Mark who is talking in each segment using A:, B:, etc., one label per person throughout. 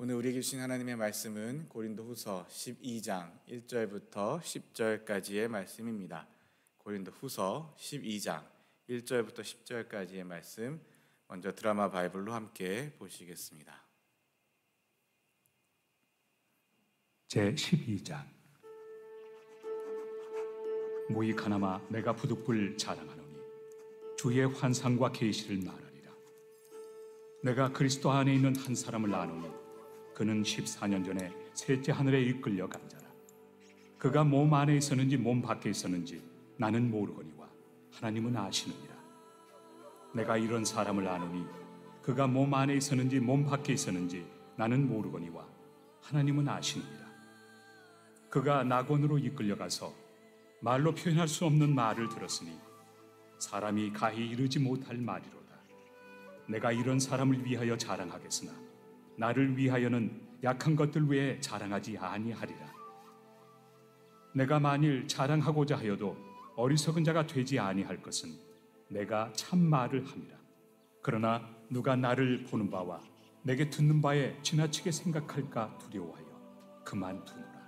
A: 오늘 우리에게 주신 하나님의 말씀은 고린도후서 12장 1절부터 10절까지의 말씀입니다. 고린도후서 12장 1절부터 10절까지의 말씀, 먼저 드라마 바이블로 함께 보시겠습니다.
B: 제12장. 무익하나마 내가 부득불 자랑하노니 주의 환상과 계시를 말하리라. 내가 그리스도 안에 있는 한 사람을 아노니 그는 14년 전에 셋째 하늘에 이끌려 간 자라. 그가 몸 안에 있었는지 몸 밖에 있었는지 나는 모르거니와 하나님은 아시느니라. 내가 이런 사람을 아노니 그가 몸 안에 있었는지 몸 밖에 있었는지 나는 모르거니와 하나님은 아시느니라. 그가 낙원으로 이끌려가서 말로 표현할 수 없는 말을 들었으니 사람이 가히 이르지 못할 말이로다. 내가 이런 사람을 위하여 자랑하겠으나 나를 위하여는 약한 것들 외에 자랑하지 아니하리라. 내가 만일 자랑하고자 하여도 어리석은 자가 되지 아니할 것은 내가 참말을 함이라. 그러나 누가 나를 보는 바와 내게 듣는 바에 지나치게 생각할까 두려워하여 그만두노라.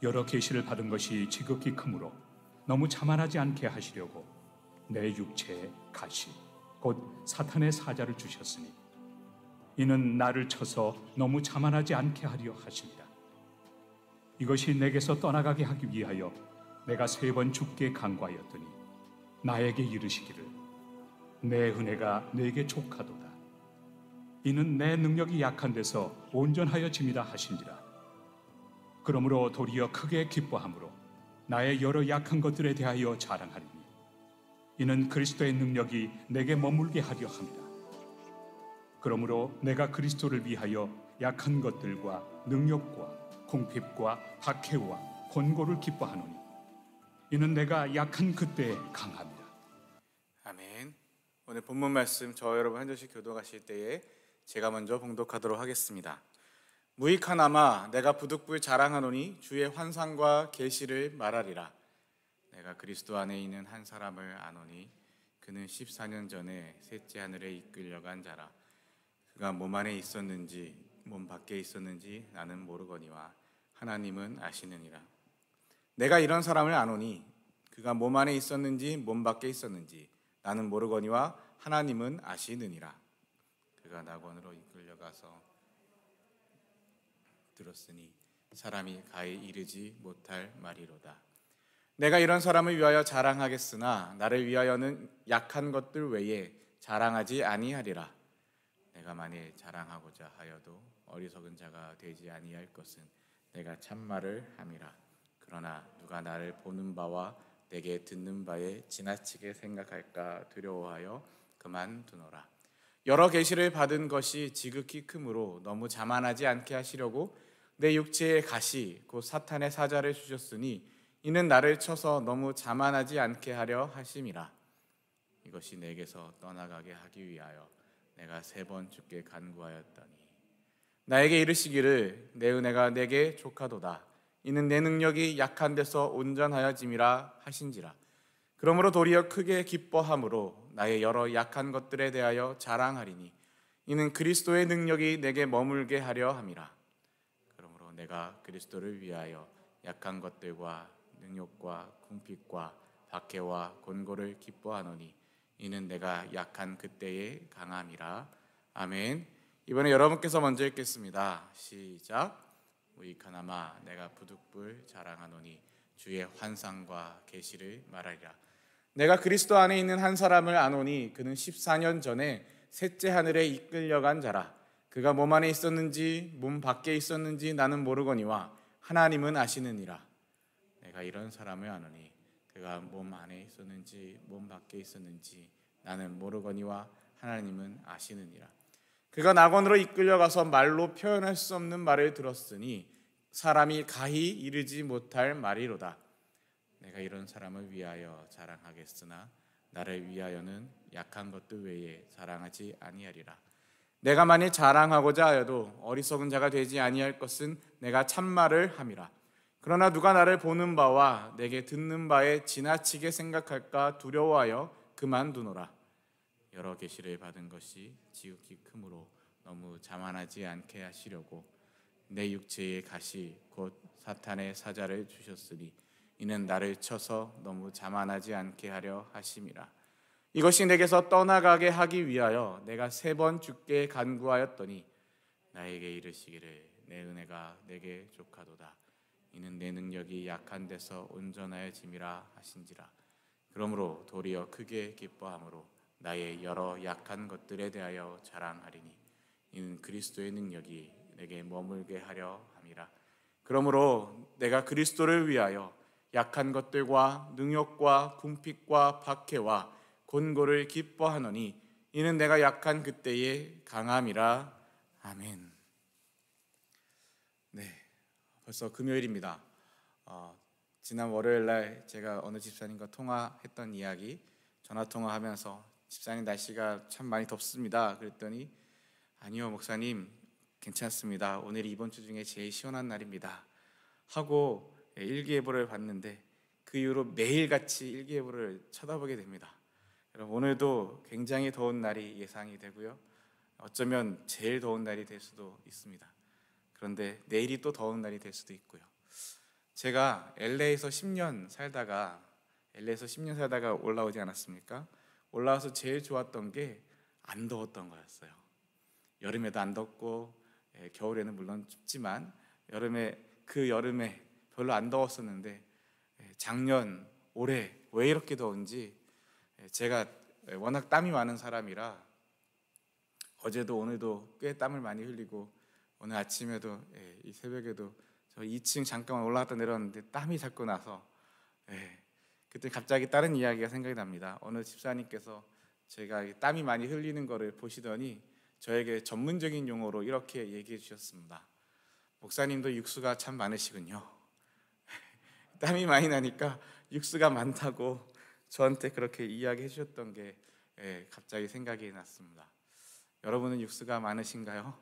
B: 여러 계시를 받은 것이 지극히 크므로 너무 자만하지 않게 하시려고 내 육체에 가시 곧 사탄의 사자를 주셨으니 이는 나를 쳐서 너무 자만하지 않게 하려 하십니다. 이것이 내게서 떠나가게 하기 위하여 내가 3번 주께 간구하였더니 나에게 이르시기를 내 은혜가 내게 족하도다. 이는 내 능력이 약한 데서 온전하여 짐이라 하신지라. 그러므로 도리어 크게 기뻐함으로 나의 여러 약한 것들에 대하여 자랑하리니 이는 그리스도의 능력이 내게 머물게 하려 함이라. 그러므로 내가 그리스도를 위하여 약한 것들과 능력과 궁핍과 박해와 권고를 기뻐하노니 이는 내가 약한 그때에 강함이라.
A: 아멘. 오늘 본문 말씀 저 여러분 한 절씩 교독하실 때에 제가 먼저 봉독하도록 하겠습니다. 무익하나마 내가 부득불 자랑하노니 주의 환상과 계시를 말하리라. 내가 그리스도 안에 있는 한 사람을 아노니 그는 14년 전에 셋째 하늘에 이끌려간 자라. 그가 몸 안에 있었는지 몸 밖에 있었는지 나는 모르거니와 하나님은 아시느니라. 내가 이런 사람을 아노니 그가 몸 안에 있었는지 몸 밖에 있었는지 나는 모르거니와 하나님은 아시느니라. 그가 낙원으로 이끌려가서 들었으니 사람이 가히 이르지 못할 말이로다. 내가 이런 사람을 위하여 자랑하겠으나 나를 위하여는 약한 것들 외에 자랑하지 아니하리라. 내가 만일 자랑하고자 하여도 어리석은 자가 되지 아니할 것은 내가 참말을 함이라. 그러나 누가 나를 보는 바와 내게 듣는 바에 지나치게 생각할까 두려워하여 그만두노라. 여러 계시를 받은 것이 지극히 크므로 너무 자만하지 않게 하시려고 내 육체에 가시 곧 사탄의 사자를 주셨으니 이는 나를 쳐서 너무 자만하지 않게 하려 하심이라. 이것이 내게서 떠나가게 하기 위하여 내가 3번 주께 간구하였더니 나에게 이르시기를 내 은혜가 내게 족하도다. 이는 내 능력이 약한 데서 온전하여 짐이라 하신지라. 그러므로 도리어 크게 기뻐함으로 나의 여러 약한 것들에 대하여 자랑하리니 이는 그리스도의 능력이 내게 머물게 하려 함이라. 그러므로 내가 그리스도를 위하여 약한 것들과 능력과 궁핍과 박해와 권고를 기뻐하노니 이는 내가 약한 그때에 강함이라. 아멘. 이번에 여러분께서 먼저 읽겠습니다. 시작. 무익하나마 내가 부득불 자랑하노니 주의 환상과 계시를 말하리라. 내가 그리스도 안에 있는 한 사람을 아노니 그는 14년 전에 셋째 하늘에 이끌려간 자라. 그가 몸 안에 있었는지 몸 밖에 있었는지 나는 모르거니와 하나님은 아시느니라. 내가 이런 사람을 아노니 그가 몸 안에 있었는지 몸 밖에 있었는지 나는 모르거니와 하나님은 아시느니라. 그가 낙원으로 이끌려가서 말로 표현할 수 없는 말을 들었으니 사람이 가히 이르지 못할 말이로다. 내가 이런 사람을 위하여 자랑하겠으나 나를 위하여는 약한 것들 외에 자랑하지 아니하리라. 내가 만일 자랑하고자 하여도 어리석은 자가 되지 아니할 것은 내가 참말을 함이라. 그러나 누가 나를 보는 바와 내게 듣는 바에 지나치게 생각할까 두려워하여 그만두노라. 여러 계시를 받은 것이 지극히 크므로 너무 자만하지 않게 하시려고 내 육체의 가시 곧 사탄의 사자를 주셨으니 이는 나를 쳐서 너무 자만하지 않게 하려 하심이라. 이것이 내게서 떠나가게 하기 위하여 내가 3번 주께 간구하였더니 나에게 이르시기를 내 은혜가 내게 족하도다. 이는 내 능력이 약한 데서 온전하여짐이라 하신지라. 그러므로 도리어 크게 기뻐함으로 나의 여러 약한 것들에 대하여 자랑하리니 이는 그리스도의 능력이 내게 머물게 하려 함이라. 그러므로 내가 그리스도를 위하여 약한 것들과 능욕과 궁핍과 박해와 곤고를 기뻐하노니 이는 내가 약한 그때의 강함이라. 아멘. 네, 벌써 금요일입니다. 지난 월요일날 제가 어느 집사님과 통화했던 이야기, 전화통화하면서 집사님 날씨가 참 많이 덥습니다. 그랬더니 아니요 목사님 괜찮습니다. 오늘이 이번 주 중에 제일 시원한 날입니다 하고 일기예보를 봤는데 그 이후로 매일같이 일기예보를 쳐다보게 됩니다. 여러분, 오늘도 굉장히 더운 날이 예상이 되고요, 어쩌면 제일 더운 날이 될 수도 있습니다. 그런데 내일이 또 더운 날이 될 수도 있고요. 제가 LA에서 10년 살다가 올라오지 않았습니까? 올라와서 제일 좋았던 게 안 더웠던 거였어요. 여름에도 안 덥고 겨울에는 물론 춥지만 여름에 별로 안 더웠었는데 작년 올해 왜 이렇게 더운지, 제가 워낙 땀이 많은 사람이라 어제도 오늘도 꽤 땀을 많이 흘리고 오늘 아침에도 이 새벽에도 저 2층 잠깐 올라갔다 내려왔는데 땀이 자꾸 나서 그때 갑자기 다른 이야기가 생각이 납니다. 어느 집사님께서 제가 땀이 많이 흘리는 거를 보시더니 저에게 전문적인 용어로 이렇게 얘기해 주셨습니다. 목사님도 육수가 참 많으시군요. 땀이 많이 나니까 육수가 많다고 저한테 그렇게 이야기해 주셨던 게 갑자기 생각이 났습니다. 여러분은 육수가 많으신가요?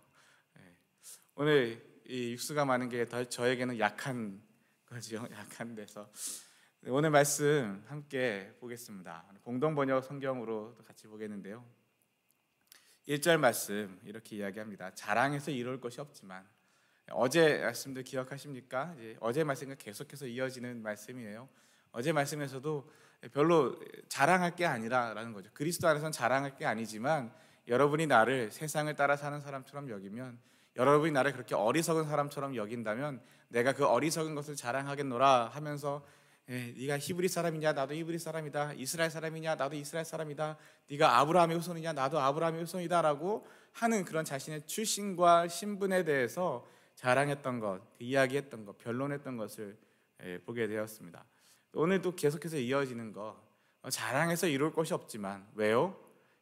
A: 오늘 이 육수가 많은 게 저에게는 약한 거죠. 약한 데서 오늘 말씀 함께 보겠습니다. 공동번역 성경으로 같이 보겠는데요, 1절 말씀 이렇게 이야기합니다. 자랑해서 이룰 것이 없지만, 어제 말씀도 기억하십니까? 어제 말씀과 계속해서 이어지는 말씀이에요. 어제 말씀에서도 별로 자랑할 게 아니라라는 거죠. 그리스도 안에서는 자랑할 게 아니지만 여러분이 나를 세상을 따라 사는 사람처럼 여기면, 여러분이 나를 그렇게 어리석은 사람처럼 여긴다면 내가 그 어리석은 것을 자랑하겠노라 하면서 네가 히브리 사람이냐 나도 히브리 사람이다, 이스라엘 사람이냐 나도 이스라엘 사람이다, 네가 아브라함의 후손이냐 나도 아브라함의 후손이다라고 하는 그런 자신의 출신과 신분에 대해서 자랑했던 것, 이야기했던 것, 변론했던 것을 보게 되었습니다. 오늘도 계속해서 이어지는 것, 자랑해서 이룰 것이 없지만, 왜요?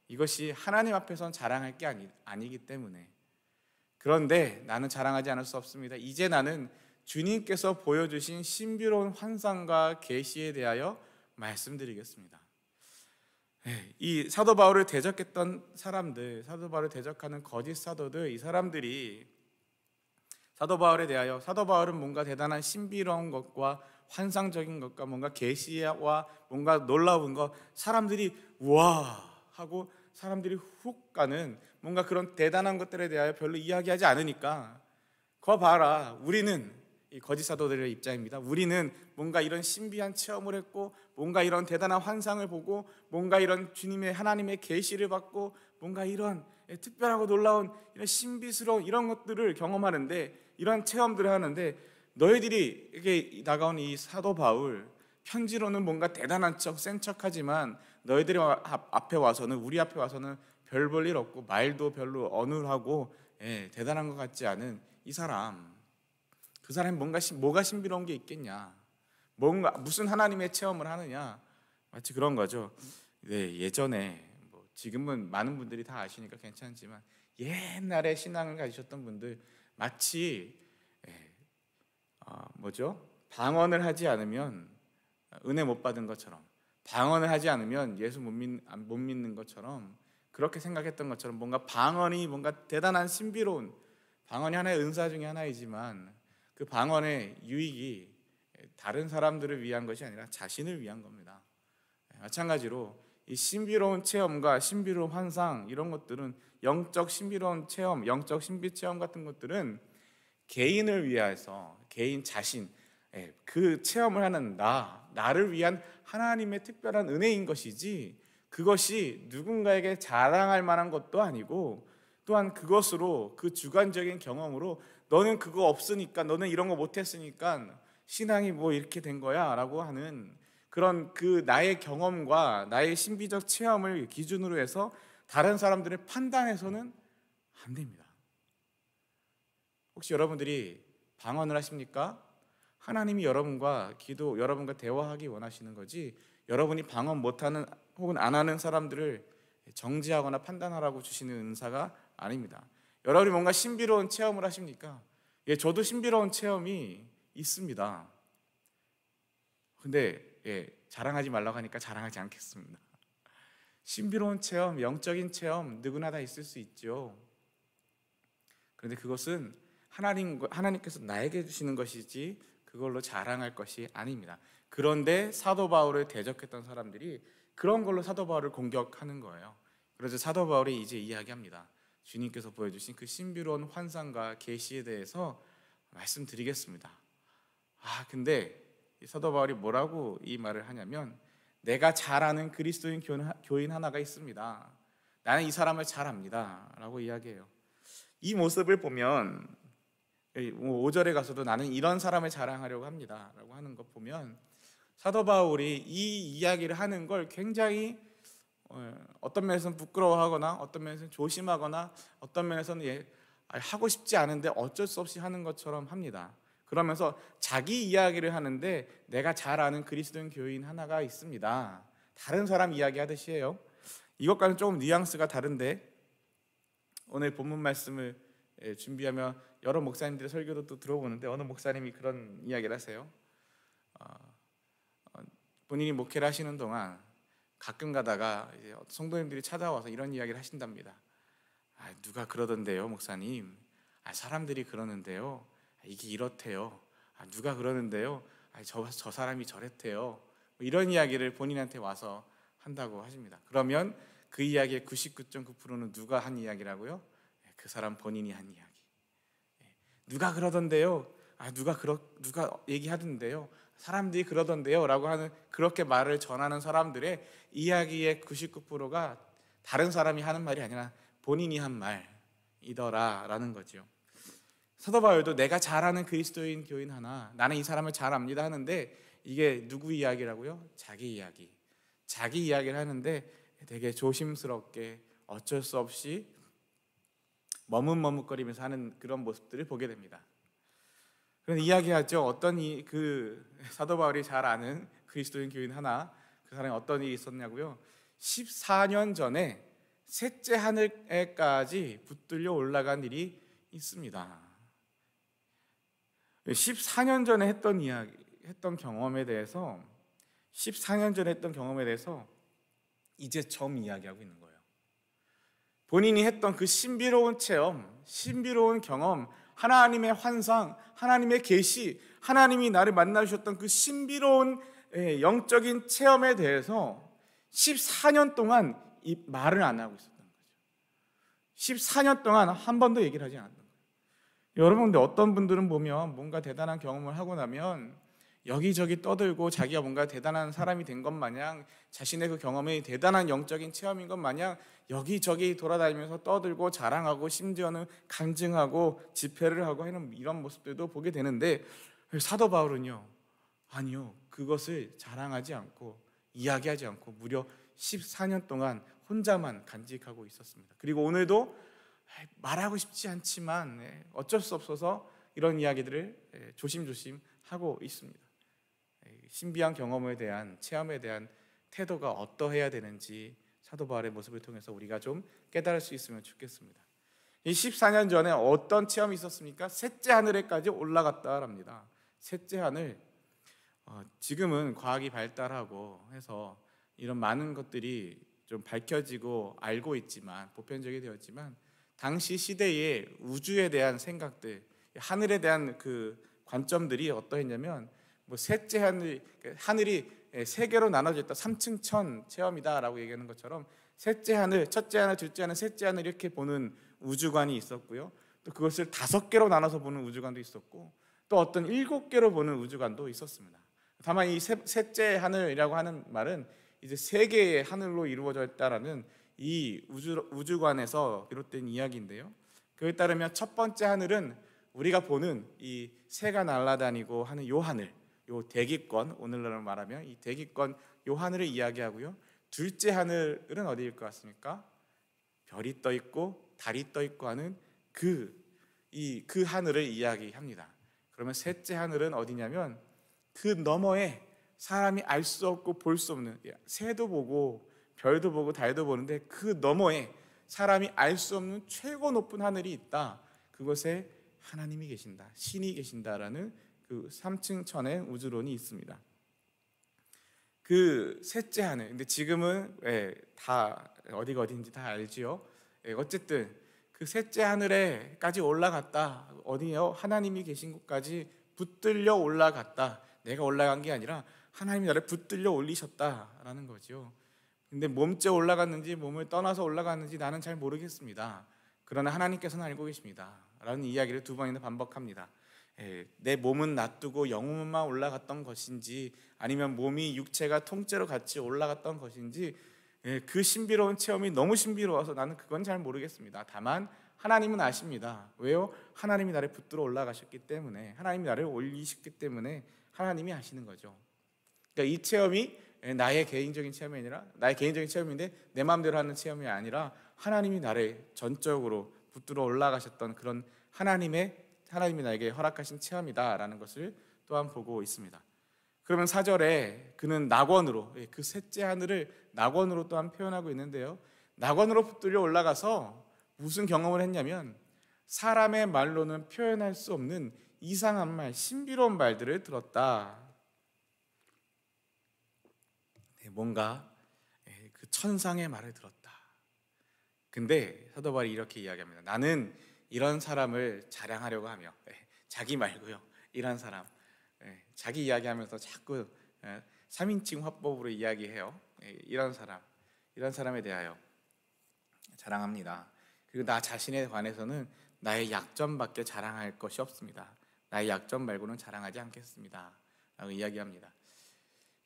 A: 이것이 하나님 앞에서는 자랑할 게 아니기 때문에. 그런데 나는 자랑하지 않을 수 없습니다. 이제 나는 주님께서 보여주신 신비로운 환상과 계시에 대하여 말씀드리겠습니다. 이 사도 바울을 대적했던 사람들, 사도 바울을 대적하는 거짓 사도들, 이 사람들이 사도 바울에 대하여, 사도 바울은 뭔가 대단한 신비로운 것과 환상적인 것과 뭔가 계시와 뭔가 놀라운 것, 사람들이 우와 하고 사람들이 훅 가는 뭔가 그런 대단한 것들에 대하여 별로 이야기하지 않으니까, 거 봐라, 우리는, 이 거짓 사도들의 입장입니다. 우리는 뭔가 이런 신비한 체험을 했고, 뭔가 이런 대단한 환상을 보고, 뭔가 이런 주님의 하나님의 계시를 받고, 뭔가 이런 특별하고 놀라운 이런 신비스러운 이런 것들을 경험하는데, 이런 체험들을 하는데, 너희들이 이렇게 나가온 이 사도 바울, 편지로는 뭔가 대단한 척, 센 척하지만 너희들이 앞에 와서는, 우리 앞에 와서는 별 볼 일 없고 말도 별로 어눌하고 대단한 것 같지 않은 이 사람, 그 사람이 뭐가 신비로운 게 있겠냐, 뭔가 무슨 하나님의 체험을 하느냐, 마치 그런 거죠. 예전에 지금은 많은 분들이 다 아시니까 괜찮지만 옛날에 신앙을 가지셨던 분들, 마치 방언을 하지 않으면 은혜 못 받은 것처럼, 방언을 하지 않으면 예수 못 믿는 것처럼, 그렇게 생각했던 것처럼, 뭔가 방언이 뭔가 대단한 신비로운, 방언이 하나의 은사 중에 하나이지만 그 방언의 유익이 다른 사람들을 위한 것이 아니라 자신을 위한 겁니다. 마찬가지로 이 신비로운 체험과 신비로운 환상 이런 것들은 영적 신비로운 체험, 영적 신비 체험 같은 것들은 개인을 위해서 개인 자신 그 체험을 하는 나를 위한 하나님의 특별한 은혜인 것이지 그것이 누군가에게 자랑할 만한 것도 아니고 또한 그것으로 그 주관적인 경험으로 너는 그거 없으니까 너는 이런 거 못했으니까 신앙이 뭐 이렇게 된 거야 라고 하는 그런 그 나의 경험과 나의 신비적 체험을 기준으로 해서 다른 사람들의 판단해서는 안 됩니다. 혹시 여러분들이 방언을 하십니까? 하나님이 여러분과 대화하기 원하시는 거지 여러분이 방언 못하는 혹은 안 하는 사람들을 정지하거나 판단하라고 주시는 은사가 아닙니다. 여러분이 뭔가 신비로운 체험을 하십니까? 예, 저도 신비로운 체험이 있습니다. 근데 자랑하지 말라고 하니까 자랑하지 않겠습니다. 신비로운 체험, 영적인 체험 누구나 다 있을 수 있죠. 그런데 그것은 하나님께서 나에게 주시는 것이지 그걸로 자랑할 것이 아닙니다. 그런데 사도 바울을 대적했던 사람들이 그런 걸로 사도 바울을 공격하는 거예요. 그래서 사도 바울이 이제 이야기합니다. 주님께서 보여주신 그 신비로운 환상과 계시에 대해서 말씀드리겠습니다. 근데 사도 바울이 뭐라고 이 말을 하냐면 내가 잘 아는 그리스도인 교인 하나가 있습니다. 나는 이 사람을 잘 압니다 라고 이야기해요. 이 모습을 보면 5절에 가서도 나는 이런 사람을 자랑하려고 합니다 라고 하는 것 보면 사도 바울이 이 이야기를 하는 걸 굉장히 어떤 면에서는 부끄러워하거나 어떤 면에서는 조심하거나 어떤 면에서는 하고 싶지 않은데 어쩔 수 없이 하는 것처럼 합니다. 그러면서 자기 이야기를 하는데 내가 잘 아는 그리스도인 교인 하나가 있습니다. 다른 사람 이야기하듯이 해요. 이것과는 조금 뉘앙스가 다른데 오늘 본문 말씀을 준비하며 여러 목사님들의 설교도 또 들어보는데 어느 목사님이 그런 이야기를 하세요. 본인이 목회를 하시는 동안 가끔 가다가 이제 성도님들이 찾아와서 이런 이야기를 하신답니다. 누가 그러던데요 목사님, 사람들이 그러는데요, 이게 이렇대요, 누가 그러는데요, 저 사람이 저랬대요, 이런 이야기를 본인한테 와서 한다고 하십니다. 그러면 그 이야기의 99.9%는 누가 한 이야기라고요? 그 사람 본인이 한 이야기. 누가 그러던데요, 누가 얘기하던데요, 사람들이 그러던데요 라고 하는 그렇게 말을 전하는 사람들의 이야기의 99%가 다른 사람이 하는 말이 아니라 본인이 한 말이더라 라는 거죠. 사도 바울도 내가 잘 아는 그리스도인 교인 하나, 나는 이 사람을 잘 압니다 하는데 이게 누구 이야기라고요? 자기 이야기를 하는데 되게 조심스럽게 어쩔 수 없이 머뭇머뭇거리면서 하는 그런 모습들을 보게 됩니다. 그런 이야기하죠. 어떤 그 사도 바울이 잘 아는 그리스도인 교인 하나, 그 사람이 어떤 일이 있었냐고요. 14년 전에 셋째 하늘에까지 붙들려 올라간 일이 있습니다. 14년 전에 했던 경험에 대해서 14년 전에 했던 경험에 대해서 이제 점 이야기하고 있는 거예요. 본인이 했던 그 신비로운 체험, 신비로운 경험, 하나님의 환상, 하나님의 계시, 하나님이 나를 만나주셨던 그 신비로운 영적인 체험에 대해서 14년 동안 이 말을 안 하고 있었던 거죠. 14년 동안 한 번도 얘기를 하지 않았던 거예요. 여러분, 근데 어떤 분들은 보면 뭔가 대단한 경험을 하고 나면 여기저기 떠들고 자기가 뭔가 대단한 사람이 된 것 마냥, 자신의 그 경험이 대단한 영적인 체험인 것 마냥 여기저기 돌아다니면서 떠들고 자랑하고 심지어는 간증하고 집회를 하고 하는 이런 모습들도 보게 되는데, 사도 바울은요, 아니요, 그것을 자랑하지 않고 이야기하지 않고 무려 14년 동안 혼자만 간직하고 있었습니다. 그리고 오늘도 말하고 싶지 않지만 어쩔 수 없어서 이런 이야기들을 조심조심 하고 있습니다. 신비한 경험에 대한, 체험에 대한 태도가 어떠해야 되는지 사도 바울의 모습을 통해서 우리가 좀 깨달을 수 있으면 좋겠습니다. 이 14년 전에 어떤 체험이 있었습니까? 셋째 하늘에까지 올라갔다랍니다. 셋째 하늘. 지금은 과학이 발달하고 해서 이런 많은 것들이 좀 밝혀지고 알고 있지만, 보편적이 되었지만, 당시 시대의 우주에 대한 생각들, 하늘에 대한 그 관점들이 어떠했냐면, 셋째 하늘이 세 개로 나눠져 있다. 3층 천 체험이다라고 얘기하는 것처럼 셋째 하늘, 첫째 하늘, 둘째 하늘, 셋째 하늘 이렇게 보는 우주관이 있었고요. 또 그것을 5개로 나눠서 보는 우주관도 있었고, 또 어떤 7개로 보는 우주관도 있었습니다. 다만 이 셋째 하늘이라고 하는 말은 이제 3개의 하늘로 이루어져 있다라는 이 우주관에서 비롯된 이야기인데요. 그에 따르면 첫 번째 하늘은 우리가 보는 이 새가 날아다니고 하는 요 하늘, 요 대기권, 오늘날로 말하면 이 대기권 요 하늘을 이야기하고요. 둘째 하늘은 어디일 것 같습니까? 별이 떠 있고 달이 떠 있고 하는 그 하늘을 이야기합니다. 그러면 셋째 하늘은 어디냐면 그 너머에 사람이 알 수 없고 볼 수 없는, 새도 보고 별도 보고 달도 보는데 그 너머에 사람이 알 수 없는 최고 높은 하늘이 있다. 그곳에 하나님이 계신다, 신이 계신다라는 그 3층 천의 우주론이 있습니다. 그 셋째 하늘, 근데 지금은 다 어디가 어딘지 다 알지요. 어쨌든 그 셋째 하늘에까지 올라갔다. 어디요? 하나님이 계신 곳까지 붙들려 올라갔다. 내가 올라간 게 아니라 하나님이 나를 붙들려 올리셨다라는 거죠. 근데 몸째 올라갔는지 몸을 떠나서 올라갔는지 나는 잘 모르겠습니다. 그러나 하나님께서는 알고 계십니다 라는 이야기를 2번이나 반복합니다. 내 몸은 놔두고 영혼만 올라갔던 것인지 아니면 몸이 육체가 통째로 같이 올라갔던 것인지 그 신비로운 체험이 너무 신비로워서 나는 그건 잘 모르겠습니다. 다만 하나님은 아십니다. 왜요? 하나님이 나를 붙들어 올라가셨기 때문에, 하나님이 나를 올리셨기 때문에 하나님이 아시는 거죠. 그러니까 이 체험이 나의 개인적인 체험이 아니라, 나의 개인적인 체험인데 내 마음대로 하는 체험이 아니라 하나님이 나를 전적으로 붙들어 올라가셨던 그런 하나님이 나에게 허락하신 체험이다라는 것을 또한 보고 있습니다. 그러면 4절에 그는 낙원으로, 그 셋째 하늘을 낙원으로 또한 표현하고 있는데요. 낙원으로 붙들려 올라가서 무슨 경험을 했냐면 사람의 말로는 표현할 수 없는 이상한 말, 신비로운 말들을 들었다. 뭔가 그 천상의 말을 들었다. 근데 사도 바울이 이렇게 이야기합니다. 나는 이런 사람을 자랑하려고 하며, 자기 말고요, 이런 사람, 자기 이야기하면서 자꾸 3인칭 화법으로 이야기해요. 이런 사람에 대하여 자랑합니다. 그리고 나 자신에 관해서는 나의 약점밖에 자랑할 것이 없습니다. 나의 약점 말고는 자랑하지 않겠습니다 라고 이야기합니다.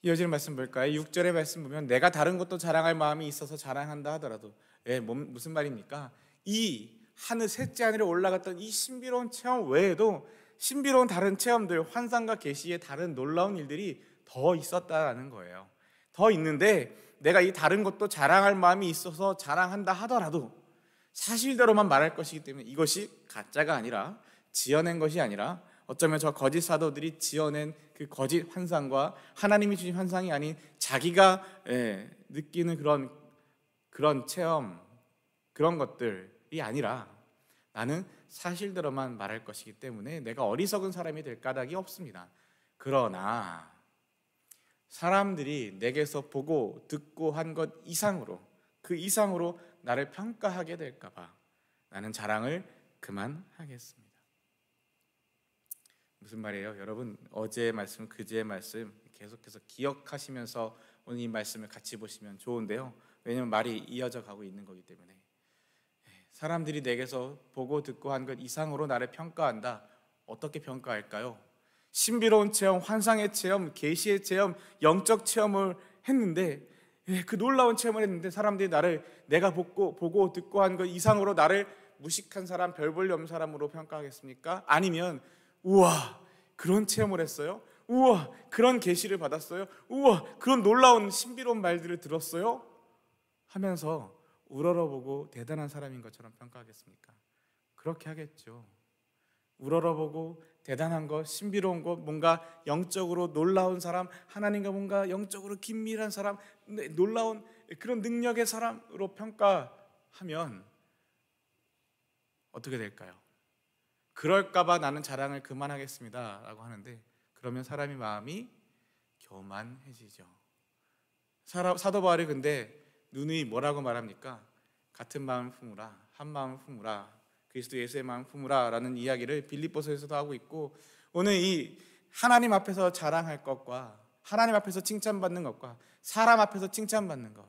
A: 이어지는 말씀 볼까요? 6절의 말씀 보면 내가 다른 것도 자랑할 마음이 있어서 자랑한다 하더라도, 무슨 말입니까? 이 하늘, 셋째 하늘에 올라갔던 이 신비로운 체험 외에도 신비로운 다른 체험들, 환상과 계시의 다른 놀라운 일들이 더 있었다라는 거예요. 더 있는데 내가 이 다른 것도 자랑할 마음이 있어서 자랑한다 하더라도 사실대로만 말할 것이기 때문에, 이것이 가짜가 아니라, 지어낸 것이 아니라, 어쩌면 저 거짓 사도들이 지어낸 그 거짓 환상과 하나님이 주신 환상이 아닌 자기가 느끼는 그런 체험, 그런 것들이 아니라 나는 사실대로만 말할 것이기 때문에 내가 어리석은 사람이 될 까닭이 없습니다. 그러나 사람들이 내게서 보고 듣고 한 것 이상으로, 그 이상으로 나를 평가하게 될까 봐 나는 자랑을 그만하겠습니다. 무슨 말이에요? 여러분, 어제의 말씀, 그제의 말씀 계속해서 기억하시면서 오늘 이 말씀을 같이 보시면 좋은데요. 왜냐하면 말이 이어져 가고 있는 거기 때문에. 사람들이 내게서 보고 듣고 한 것 이상으로 나를 평가한다. 어떻게 평가할까요? 신비로운 체험, 환상의 체험, 계시의 체험, 영적 체험을 했는데, 그 놀라운 체험을 했는데 사람들이 내가 보고 듣고 한 것 이상으로 나를 무식한 사람, 별 볼 일 없는 사람으로 평가하겠습니까? 아니면 우와, 그런 체험을 했어요? 우와, 그런 계시를 받았어요? 우와, 그런 놀라운 신비로운 말들을 들었어요? 하면서 우러러보고 대단한 사람인 것처럼 평가하겠습니까? 그렇게 하겠죠. 우러러보고 대단한 것, 신비로운 것, 뭔가 영적으로 놀라운 사람, 하나님과 뭔가 영적으로 긴밀한 사람, 놀라운 그런 능력의 사람으로 평가하면 어떻게 될까요? 그럴까 봐 나는 자랑을 그만하겠습니다 라고 하는데, 그러면 사람의 마음이 교만해지죠. 사도 바울이 근데 누누이 뭐라고 말합니까? 같은 마음을 품으라, 한 마음을 품으라, 그리스도 예수의 마음을 품으라 라는 이야기를 빌립보서에서도 하고 있고, 오늘 이 하나님 앞에서 자랑할 것과 하나님 앞에서 칭찬받는 것과 사람 앞에서 칭찬받는 것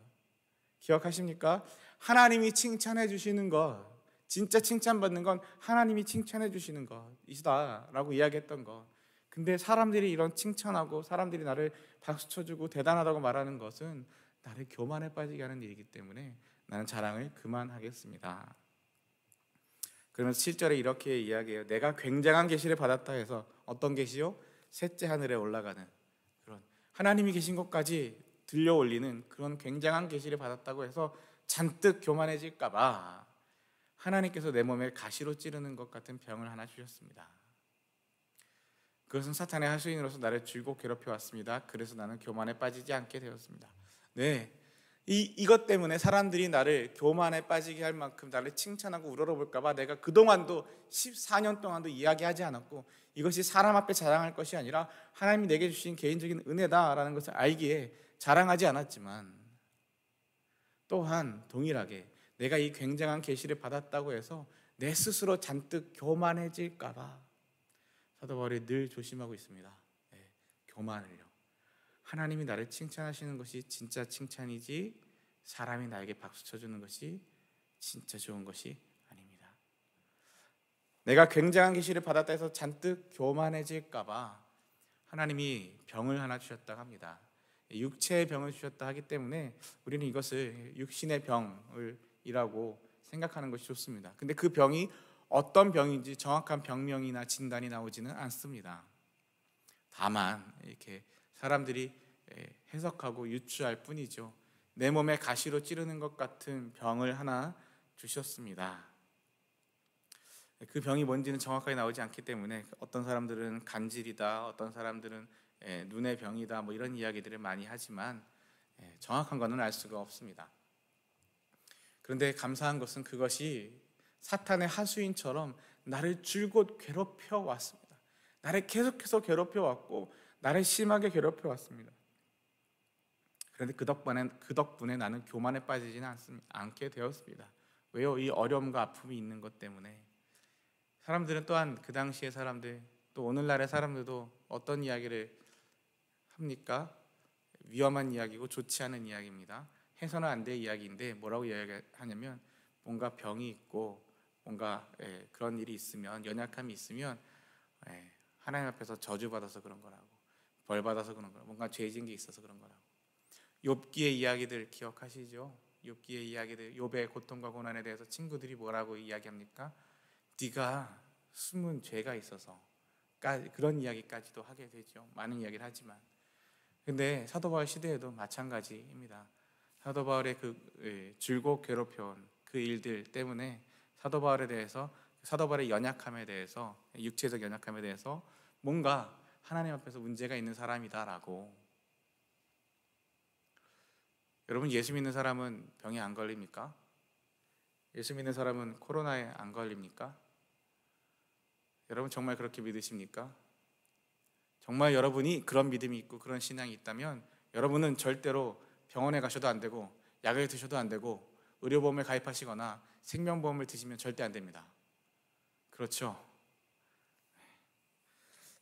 A: 기억하십니까? 하나님이 칭찬해 주시는 것, 진짜 칭찬받는 건 하나님이 칭찬해 주시는 것이다 라고 이야기했던 것. 근데 사람들이 이런 칭찬하고 사람들이 나를 박수 쳐주고 대단하다고 말하는 것은 나를 교만에 빠지게 하는 일이기 때문에 나는 자랑을 그만하겠습니다. 그러면서 7절에 이렇게 이야기해요. 내가 굉장한 계시를 받았다 해서 어떤 계시요? 셋째 하늘에 올라가는 그런 하나님이 계신 것까지 들려 올리는 그런 굉장한 계시를 받았다고 해서 잔뜩 교만해질까 봐 하나님께서 내 몸에 가시로 찌르는 것 같은 병을 하나 주셨습니다. 그것은 사탄의 하수인으로서 나를 줄곧 괴롭혀 왔습니다. 그래서 나는 교만에 빠지지 않게 되었습니다. 네, 이것 때문에 사람들이 나를 교만에 빠지게 할 만큼 나를 칭찬하고 우러러볼까 봐 내가 그동안도 14년 동안도 이야기하지 않았고, 이것이 사람 앞에 자랑할 것이 아니라 하나님이 내게 주신 개인적인 은혜다라는 것을 알기에 자랑하지 않았지만, 또한 동일하게 내가 이 굉장한 계시를 받았다고 해서 내 스스로 잔뜩 교만해질까 봐 사도 바울이 늘 조심하고 있습니다. 네, 교만을요. 하나님이 나를 칭찬하시는 것이 진짜 칭찬이지 사람이 나에게 박수 쳐주는 것이 진짜 좋은 것이 아닙니다. 내가 굉장한 계시를 받았다 해서 잔뜩 교만해질까 봐 하나님이 병을 하나 주셨다고 합니다. 육체의 병을 주셨다 하기 때문에 우리는 이것을 육신의 병이라고 생각하는 것이 좋습니다. 근데 그 병이 어떤 병인지 정확한 병명이나 진단이 나오지는 않습니다. 다만 이렇게 사람들이 해석하고 유추할 뿐이죠. 내 몸에 가시로 찌르는 것 같은 병을 하나 주셨습니다. 그 병이 뭔지는 정확하게 나오지 않기 때문에 어떤 사람들은 간질이다, 어떤 사람들은 눈의 병이다, 뭐 이런 이야기들을 많이 하지만 정확한 것은 알 수가 없습니다. 그런데 감사한 것은 그것이 사탄의 하수인처럼 나를 줄곧 괴롭혀 왔습니다. 나를 계속해서 괴롭혀 왔고 나를 심하게 괴롭혀 왔습니다. 그런데 그 덕분에 나는 교만에 빠지지는 않게 되었습니다. 왜요? 이 어려움과 아픔이 있는 것 때문에. 사람들은 또한 그 당시의 사람들, 또 오늘날의 사람들도 어떤 이야기를 합니까? 위험한 이야기고 좋지 않은 이야기입니다. 해서는 안 될 이야기인데 뭐라고 이야기하냐면, 뭔가 병이 있고 뭔가 그런 일이 있으면, 연약함이 있으면 하나님 앞에서 저주받아서 그런 거라고, 벌받아서 그런 거라고, 뭔가 죄 지은 게 있어서 그런 거라고. 욥기의 이야기들 기억하시죠? 욥기의 이야기들, 욥의 고통과 고난에 대해서 친구들이 뭐라고 이야기합니까? 네가 숨은 죄가 있어서, 그런 이야기까지도 하게 되죠. 많은 이야기를 하지만. 근데 사도 바울 시대에도 마찬가지입니다. 사도 바울의 그 줄곧 괴롭혀온 그 일들 때문에 사도 바울의 연약함에 대해서, 육체적 연약함에 대해서 뭔가 하나님 앞에서 문제가 있는 사람이다라고. 여러분, 예수 믿는 사람은 병에 안 걸립니까? 예수 믿는 사람은 코로나에 안 걸립니까? 여러분 정말 그렇게 믿으십니까? 정말 여러분이 그런 믿음이 있고 그런 신앙이 있다면 여러분은 절대로 병원에 가셔도 안 되고 약을 드셔도 안 되고 의료보험을 가입하시거나 생명보험을 드시면 절대 안 됩니다. 그렇죠?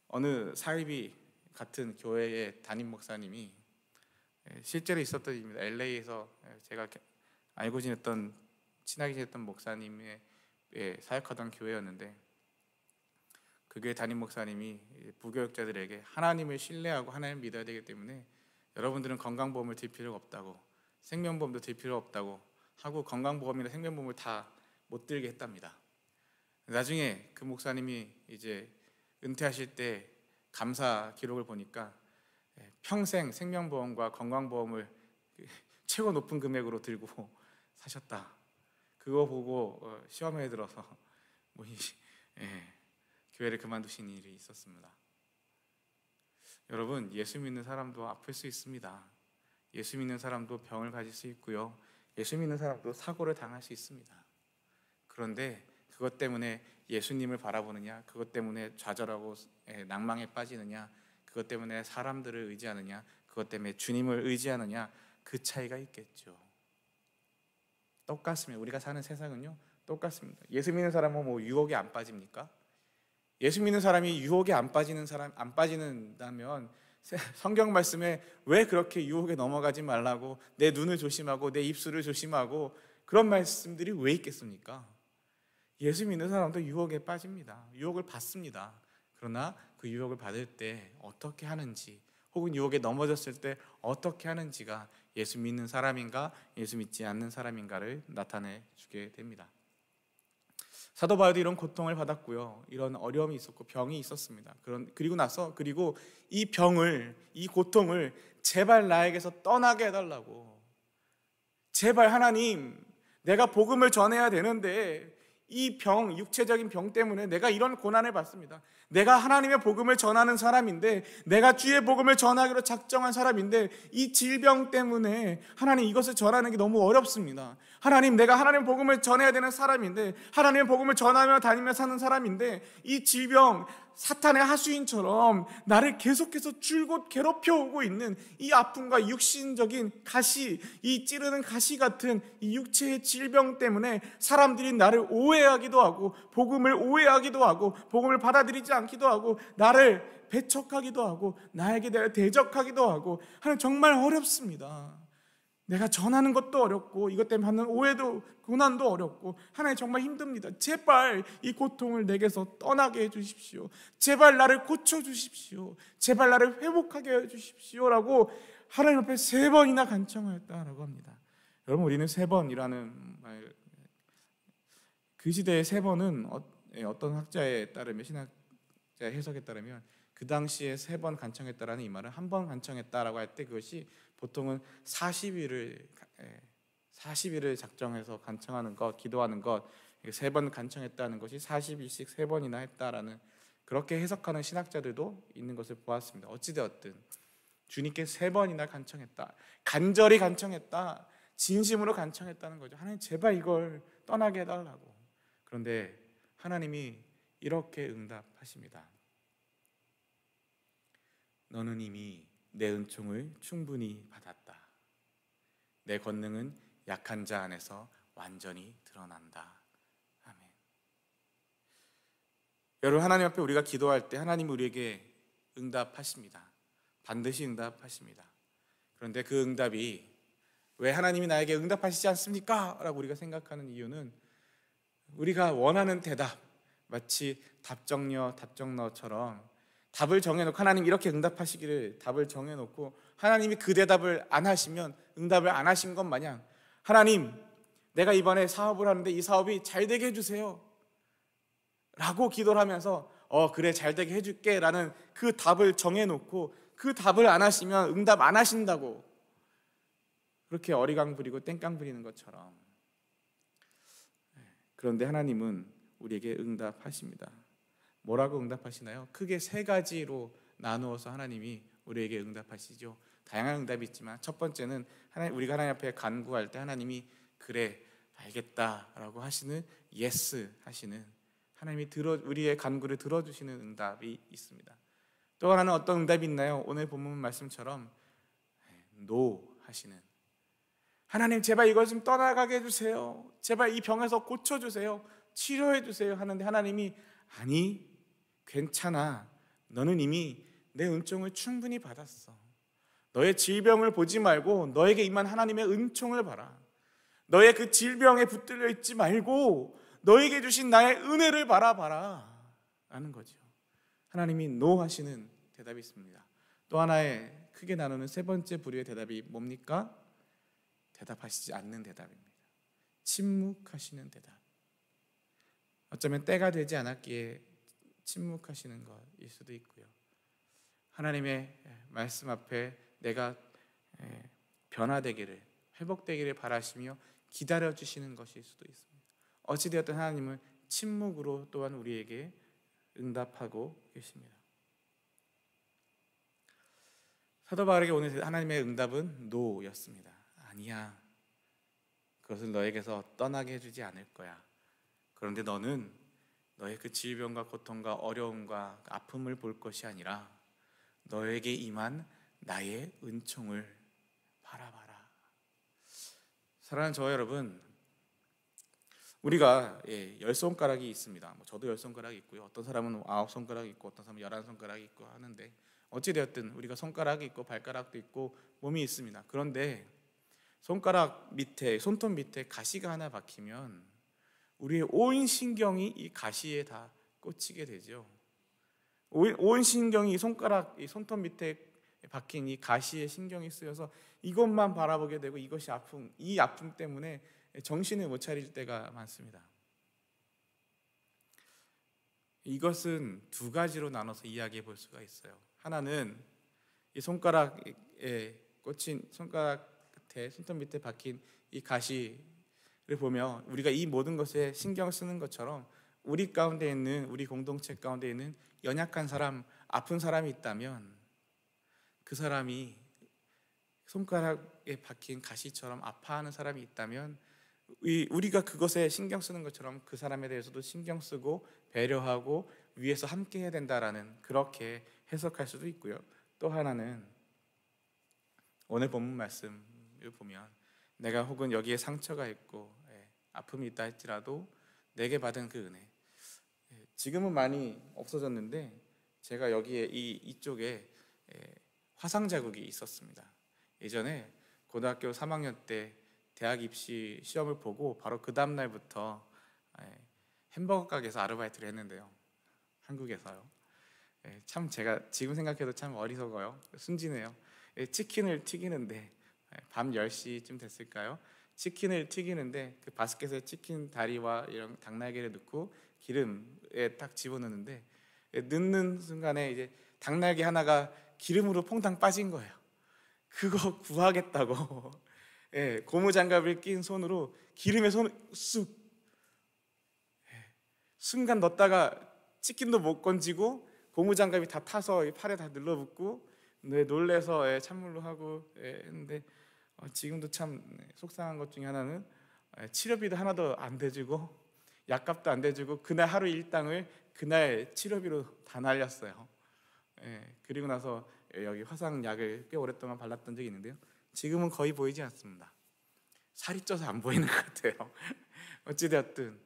A: 어느 사이비 같은 교회의 담임 목사님이, 실제로 있었던 일입니다. LA에서 제가 알고 지냈던, 친하게 지냈던 목사님의 사역하던 교회였는데, 그 교회 담임 목사님이 부교육자들에게 하나님을 신뢰하고 하나님을 믿어야 되기 때문에 여러분들은 건강보험을 들 필요가 없다고, 생명보험도 들 필요 없다고 하고 건강보험이나 생명보험을 다 못 들게 했답니다. 나중에 그 목사님이 이제 은퇴하실 때 감사 기록을 보니까 평생 생명보험과 건강보험을 최고 높은 금액으로 들고 사셨다. 그거 보고 시험에 들어서 교회를 그만두신 일이 있었습니다. 여러분, 예수 믿는 사람도 아플 수 있습니다. 예수 믿는 사람도 병을 가질 수 있고요, 예수 믿는 사람도 사고를 당할 수 있습니다. 그런데 그것 때문에 예수님을 바라보느냐, 그것 때문에 좌절하고 낭망에 빠지느냐, 그것 때문에 사람들을 의지하느냐, 그것 때문에 주님을 의지하느냐, 그 차이가 있겠죠. 똑같습니다. 우리가 사는 세상은요 똑같습니다. 예수 믿는 사람은 뭐 유혹에 안 빠집니까? 예수 믿는 사람이 유혹에 안 빠진다면 성경 말씀에 왜 그렇게 유혹에 넘어가지 말라고, 내 눈을 조심하고 내 입술을 조심하고 그런 말씀들이 왜 있겠습니까? 예수 믿는 사람도 유혹에 빠집니다. 유혹을 받습니다. 그러나 그 유혹을 받을 때 어떻게 하는지, 혹은 유혹에 넘어졌을 때 어떻게 하는지가 예수 믿는 사람인가 예수 믿지 않는 사람인가를 나타내 주게 됩니다. 사도 바울도 이런 고통을 받았고요. 이런 어려움이 있었고 병이 있었습니다. 그리고 이 병을, 이 고통을 제발 나에게서 떠나게 해달라고, 제발 하나님, 내가 복음을 전해야 되는데 이 병, 육체적인 병 때문에 내가 이런 고난을 받습니다. 내가 하나님의 복음을 전하는 사람인데, 내가 주의 복음을 전하기로 작정한 사람인데 이 질병 때문에 하나님, 이것을 전하는 게 너무 어렵습니다. 하나님, 내가 하나님의 복음을 전해야 되는 사람인데, 하나님의 복음을 전하며 다니며 사는 사람인데 이 질병, 사탄의 하수인처럼 나를 계속해서 줄곧 괴롭혀 오고 있는 이 아픔과 육신적인 가시, 이 찌르는 가시 같은 이 육체의 질병 때문에 사람들이 나를 오해하기도 하고, 복음을 오해하기도 하고, 복음을 받아들이지 않기도 하고, 나를 배척하기도 하고, 나에게 대해 대적하기도 하고, 하나님, 정말 어렵습니다. 내가 전하는 것도 어렵고, 이것 때문에 받는 오해도, 고난도 어렵고, 하나님 정말 힘듭니다. 제발 이 고통을 내게서 떠나게 해주십시오. 제발 나를 고쳐주십시오. 제발 나를 회복하게 해주십시오 라고 하나님 앞에 3번이나 간청하였다라고 합니다. 여러분, 우리는 3번이라는 말, 그 시대의 3번은 어떤 학자에 따르면, 신학자 해석에 따르면 그 당시에 3번 간청했다라는 이 말은 한 번 간청했다라고 할 때 그것이 보통은 40일을 작정해서 간청하는 것, 기도하는 것, 3번 간청했다는 것이 40일씩 3번이나 했다라는, 그렇게 해석하는 신학자들도 있는 것을 보았습니다. 어찌되었든 주님께 3번이나 간청했다, 간절히 간청했다, 진심으로 간청했다는 거죠. 하나님, 제발 이걸 떠나게 해달라고. 그런데 하나님이 이렇게 응답하십니다. 너는 이미 내 은총을 충분히 받았다. 내 권능은 약한 자 안에서 완전히 드러난다. 아멘. 여러분, 하나님 앞에 우리가 기도할 때 하나님이 우리에게 응답하십니다. 반드시 응답하십니다. 그런데 그 응답이, 왜 하나님이 나에게 응답하시지 않습니까? 라고 우리가 생각하는 이유는, 우리가 원하는 대답, 마치 답정너처럼 답을 정해놓고, 하나님 이렇게 응답하시기를 답을 정해놓고 하나님이 그 대답을 안 하시면 응답을 안 하신 것 마냥, 하나님, 내가 이번에 사업을 하는데 이 사업이 잘 되게 해주세요 라고 기도를 하면서 그래, 잘 되게 해줄게 라는 그 답을 정해놓고 그 답을 안 하시면 응답 안 하신다고, 그렇게 어리광 부리고 땡깡 부리는 것처럼. 그런데 하나님은 우리에게 응답하십니다. 뭐라고 응답하시나요? 크게 3가지로 나누어서 하나님이 우리에게 응답하시죠. 다양한 응답이 있지만 첫 번째는 우리가 하나님 앞에 간구할 때 하나님이 그래, 알겠다라고 하시는, 예스 하시는, 하나님이 우리의 간구를 들어주시는 응답이 있습니다. 또 하나는 어떤 응답이 있나요? 오늘 본문 말씀처럼 노 하시는, 하나님 제발 이걸 좀 떠나가게 해주세요. 제발 이 병에서 고쳐주세요. 치료해주세요 하는데 하나님이 아니, 괜찮아. 너는 이미 내 은총을 충분히 받았어. 너의 질병을 보지 말고 너에게 임한 하나님의 은총을 봐라. 너의 그 질병에 붙들려 있지 말고 너에게 주신 나의 은혜를 바라봐라 라는 거죠. 하나님이 노 하시는 대답이 있습니다. 또 하나의 크게 나누는 3번째 부류의 대답이 뭡니까? 대답하시지 않는 대답입니다. 침묵하시는 대답. 어쩌면 때가 되지 않았기에 침묵하시는 것일 수도 있고요. 하나님의 말씀 앞에 내가 변화되기를, 회복되기를 바라시며 기다려주시는 것일 수도 있습니다. 어찌되었든 하나님은 침묵으로 또한 우리에게 응답하고 계십니다. 사도 바울에게 오늘 하나님의 응답은 노였습니다. 아니야, 그것을 너에게서 떠나게 해주지 않을 거야. 그런데 너는 너의 그 질병과 고통과 어려움과 아픔을 볼 것이 아니라 너에게 임한 나의 은총을 바라봐라. 사랑하는 저 여러분, 우리가 10손가락이 있습니다. 저도 10손가락이 있고요. 어떤 사람은 9손가락이 있고 어떤 사람은 11손가락이 있고 하는데, 어찌되었든 우리가 손가락이 있고 발가락도 있고 몸이 있습니다. 그런데 손가락 밑에, 손톱 밑에 가시가 하나 박히면 우리의 온 신경이 이 가시에 다 꽂히게 되죠. 온 신경이 이 손톱 밑에 박힌 이 가시에 신경이 쓰여서 이것만 바라보게 되고 이것이 이 아픔 때문에 정신을 못 차릴 때가 많습니다. 이것은 두 가지로 나눠서 이야기해 볼 수가 있어요. 하나는 이 손가락에 꽂힌 손가락 끝에 손톱 밑에 박힌 이 가시를 보면 우리가 이 모든 것에 신경 쓰는 것처럼 우리 가운데 있는 우리 공동체 가운데 있는 연약한 사람, 아픈 사람이 있다면 그 사람이 손가락에 박힌 가시처럼 아파하는 사람이 있다면 우리가 그것에 신경 쓰는 것처럼 그 사람에 대해서도 신경 쓰고 배려하고 위에서 함께 해야 된다라는 그렇게 해석할 수도 있고요. 또 하나는 오늘 본문 말씀을 보면 내가 혹은 여기에 상처가 있고 아픔이 있다 할지라도 내게 받은 그 은혜, 지금은 많이 없어졌는데 제가 여기에 이쪽에 화상 자국이 있었습니다. 예전에 고등학교 3학년 때 대학 입시 시험을 보고 바로 그 다음 날부터 햄버거 가게에서 아르바이트를 했는데요. 한국에서요. 참 제가 지금 생각해도 참 어리석어요. 순진해요. 치킨을 튀기는데 밤 10시쯤 됐을까요? 치킨을 튀기는데 그 바스켓에 치킨 다리와 이런 닭날개를 넣고 기름에 딱 집어넣는데 넣는 순간에 이제 닭날개 하나가 기름으로 퐁당 빠진 거예요. 그거 구하겠다고 고무장갑을 낀 손으로 기름에 손을 쑥 순간 넣었다가 치킨도 못 건지고 고무장갑이 다 타서 팔에 다 눌러붙고 놀래서 찬물로 하고 했는데 지금도 참 속상한 것 중에 하나는 치료비도 하나도 안 대주고 약값도 안 대주고 그날 하루 일당을 그날 치료비로 다 날렸어요. 그리고 나서 여기 화상약을 꽤 오랫동안 발랐던 적이 있는데요. 지금은 거의 보이지 않습니다. 살이 쪄서 안 보이는 것 같아요. 어찌되었든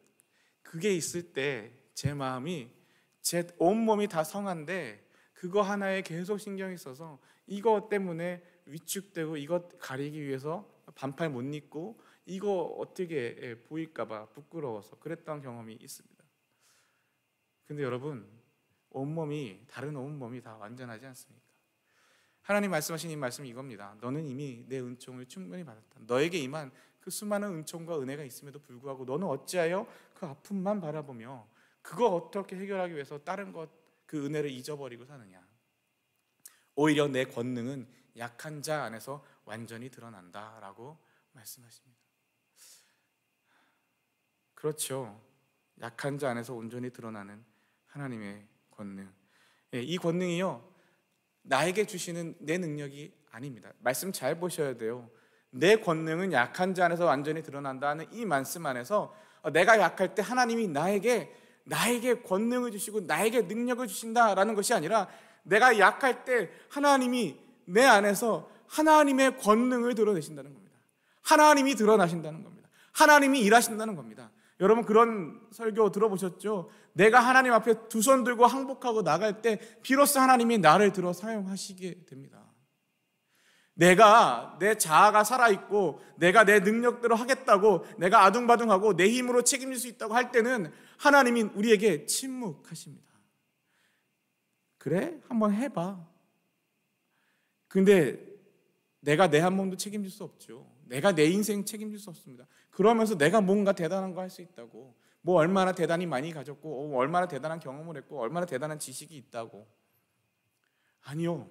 A: 그게 있을 때 제 마음이 제 온몸이 다 성한데 그거 하나에 계속 신경이 써서 이거 때문에 위축되고 이것 가리기 위해서 반팔 못 입고 이거 어떻게 보일까 봐 부끄러워서 그랬던 경험이 있습니다. 근데 여러분 다른 온몸이 다 완전하지 않습니까? 하나님 말씀하신 이 말씀이 이겁니다. 너는 이미 내 은총을 충분히 받았다. 너에게 임한 그 수많은 은총과 은혜가 있음에도 불구하고 너는 어찌하여 그 아픔만 바라보며 그거 어떻게 해결하기 위해서 다른 것 그 은혜를 잊어버리고 사느냐. 오히려 내 권능은 약한 자 안에서 완전히 드러난다라고 말씀하십니다. 그렇죠. 약한 자 안에서 온전히 드러나는 하나님의 권능. 이 권능이요 나에게 주시는 내 능력이 아닙니다. 말씀 잘 보셔야 돼요. 내 권능은 약한 자 안에서 완전히 드러난다는 이 말씀 안에서 내가 약할 때 하나님이 나에게 권능을 주시고 나에게 능력을 주신다라는 것이 아니라 내가 약할 때 하나님이 내 안에서 하나님의 권능을 드러내신다는 겁니다. 하나님이 드러나신다는 겁니다. 하나님이 일하신다는 겁니다. 여러분 그런 설교 들어보셨죠? 내가 하나님 앞에 두 손 들고 항복하고 나갈 때 비로소 하나님이 나를 들어 사용하시게 됩니다. 내가 내 자아가 살아있고 내가 내 능력대로 하겠다고 내가 아둥바둥하고 내 힘으로 책임질 수 있다고 할 때는 하나님이 우리에게 침묵하십니다. 그래? 한번 해봐. 근데 내가 내 한 몸도 책임질 수 없죠. 내가 내 인생 책임질 수 없습니다. 그러면서 내가 뭔가 대단한 거 할 수 있다고 뭐 얼마나 대단히 많이 가졌고 얼마나 대단한 경험을 했고 얼마나 대단한 지식이 있다고. 아니요.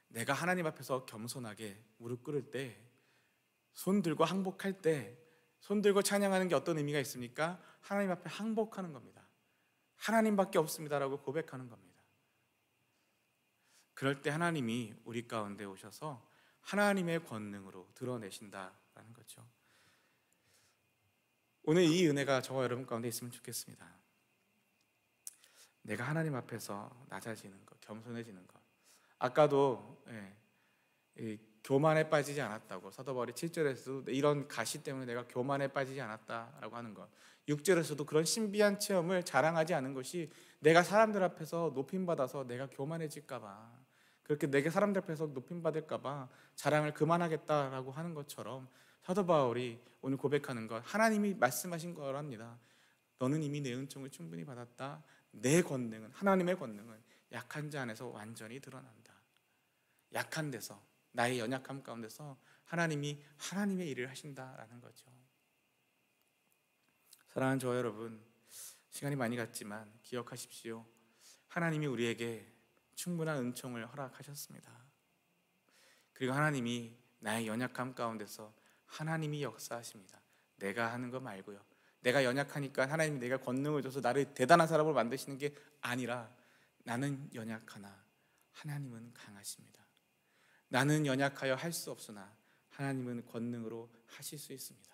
A: 내가 하나님 앞에서 겸손하게 무릎 꿇을 때 손 들고 항복할 때 손 들고 찬양하는 게 어떤 의미가 있습니까? 하나님 앞에 항복하는 겁니다. 하나님밖에 없습니다라고 고백하는 겁니다. 그럴 때 하나님이 우리 가운데 오셔서 하나님의 권능으로 드러내신다라는 거죠. 오늘 이 은혜가 저와 여러분 가운데 있으면 좋겠습니다. 내가 하나님 앞에서 낮아지는 것, 겸손해지는 것. 아까도 교만에 빠지지 않았다고 사도 바울이 7절에서도 이런 가시 때문에 내가 교만에 빠지지 않았다라고 하는 것, 6절에서도 그런 신비한 체험을 자랑하지 않은 것이 내가 사람들 앞에서 높임받아서 내가 교만해질까 봐 그렇게 내게 사람들 앞에서 높임받을까 봐 자랑을 그만하겠다라고 하는 것처럼 사도 바울이 오늘 고백하는 것, 하나님이 말씀하신 거랍니다. 너는 이미 내 은총을 충분히 받았다. 내 권능은, 하나님의 권능은 약한 자 안에서 완전히 드러난다. 약한 데서, 나의 연약함 가운데서 하나님이 하나님의 일을 하신다라는 거죠. 사랑하는 저와 여러분, 시간이 많이 갔지만 기억하십시오. 하나님이 우리에게 충분한 은총을 허락하셨습니다. 그리고 하나님이 나의 연약함 가운데서 하나님이 역사하십니다. 내가 하는 거 말고요. 내가 연약하니까 하나님이 내가 권능을 줘서 나를 대단한 사람으로 만드시는 게 아니라 나는 연약하나 하나님은 강하십니다. 나는 연약하여 할 수 없으나 하나님은 권능으로 하실 수 있습니다.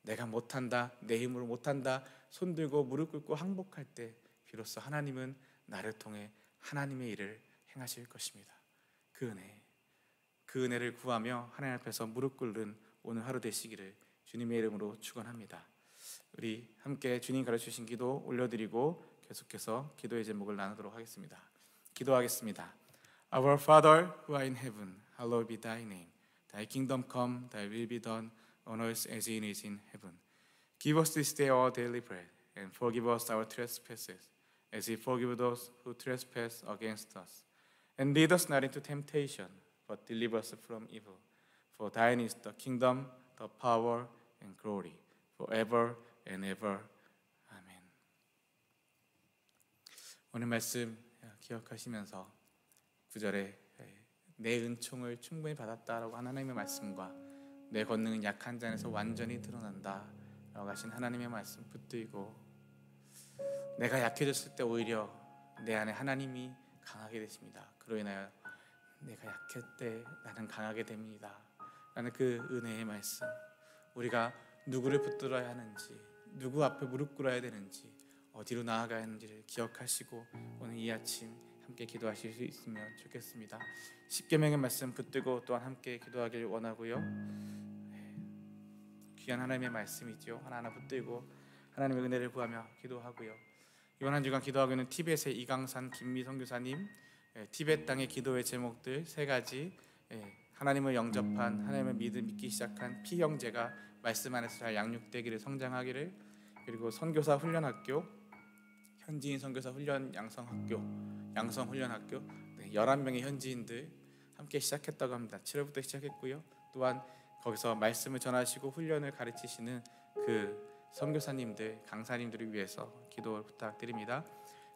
A: 내가 못한다, 내 힘으로 못한다, 손들고 무릎 꿇고 항복할 때 비로소 하나님은 나를 통해 하나님의 일을 행하실 것입니다. 그 은혜를 구하며 하나님 앞에서 무릎 꿇는 오늘 하루 되시기를 주님의 이름으로 축원합니다. 우리 함께 주님 가르쳐주신 기도 올려드리고 계속해서 기도의 제목을 나누도록 하겠습니다. 기도하겠습니다. Our Father who art in heaven, hallowed be thy name. Thy kingdom come, thy will be done on earth as it is in heaven. Give us this day our daily bread, and forgive us our trespasses, as we forgive those who trespass against us. And lead us not into temptation, but deliver us from evil. For thine is the kingdom, the power, and glory, forever and ever. 아멘. 오늘 말씀 기억하시면서 9절에 내 은총을 충분히 받았다라고 하나님의 말씀과 내 권능은 약한 자 안에서 완전히 드러난다 라고 하신 하나님의 말씀 붙들고, 내가 약해졌을 때 오히려 내 안에 하나님이 강하게 되십니다. 그로 인하여 내가 약할 때 나는 강하게 됩니다 라는 그 은혜의 말씀, 우리가 누구를 붙들어야 하는지, 누구 앞에 무릎 꿇어야 되는지, 어디로 나아가야 하는지를 기억하시고 오늘 이 아침 함께 기도하실 수 있으면 좋겠습니다. 십계명의 말씀 붙들고 또한 함께 기도하길 원하고요. 귀한 하나님의 말씀이죠. 하나하나 붙들고 하나님의 은혜를 구하며 기도하고요. 이번 한 주간 기도하고 있는 티벳의 이강산 김미 선교사님, 티벳 땅의 기도의 제목들 3가지, 하나님을 영접한, 하나님을 믿기 시작한 피형제가 말씀 안에서 잘 양육되기를, 성장하기를, 그리고 선교사 훈련학교, 현지인 선교사 훈련 양성훈련학교 11명의 현지인들 함께 시작했다고 합니다. 7월부터 시작했고요. 또한 거기서 말씀을 전하시고 훈련을 가르치시는 그 선교사님들, 강사님들을 위해서 기도를 부탁드립니다.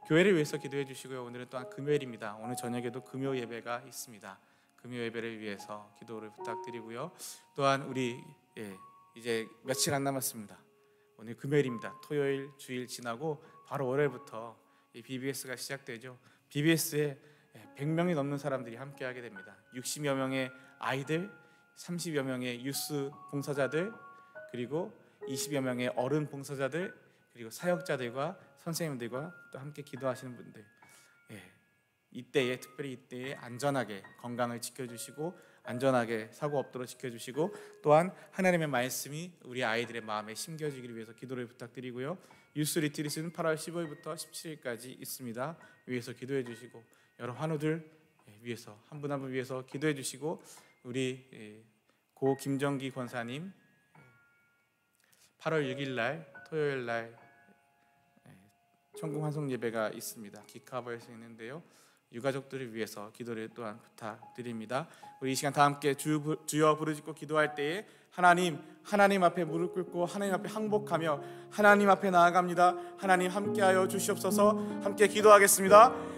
A: 교회를 위해서 기도해 주시고요. 오늘은 또한 금요일입니다. 오늘 저녁에도 금요 예배가 있습니다. 금요 예배를 위해서 기도를 부탁드리고요. 또한 우리 이제 며칠 안 남았습니다. 오늘 금요일입니다. 토요일 주일 지나고 바로 월요일부터 이 BBS가 시작되죠. BBS에 100명이 넘는 사람들이 함께하게 됩니다. 60여 명의 아이들, 30여 명의 유스 봉사자들, 그리고 20여 명의 어른 봉사자들, 그리고 사역자들과 선생님들과 또 함께 기도하시는 분들, 이때에, 특별히 이때에 안전하게 건강을 지켜주시고 안전하게 사고 없도록 지켜주시고, 또한 하나님의 말씀이 우리 아이들의 마음에 심겨지기를 위해서 기도를 부탁드리고요. 유스 리트릿은 8월 15일부터 17일까지 있습니다. 위해서 기도해 주시고, 여러 환우들 위해서 한 분 한 분 위해서 기도해 주시고, 우리 고 김정기 권사님 8월 6일 날 토요일 날 천국 환송 예배가 있습니다. 기카버에서 있는데요. 유가족들을 위해서 기도를 또한 부탁드립니다. 우리 이 시간 다 함께 주여 부르짖고 기도할 때에 하나님 앞에 무릎 꿇고 하나님 앞에 항복하며 하나님 앞에 나아갑니다. 하나님 함께하여 주시옵소서. 함께 기도하겠습니다.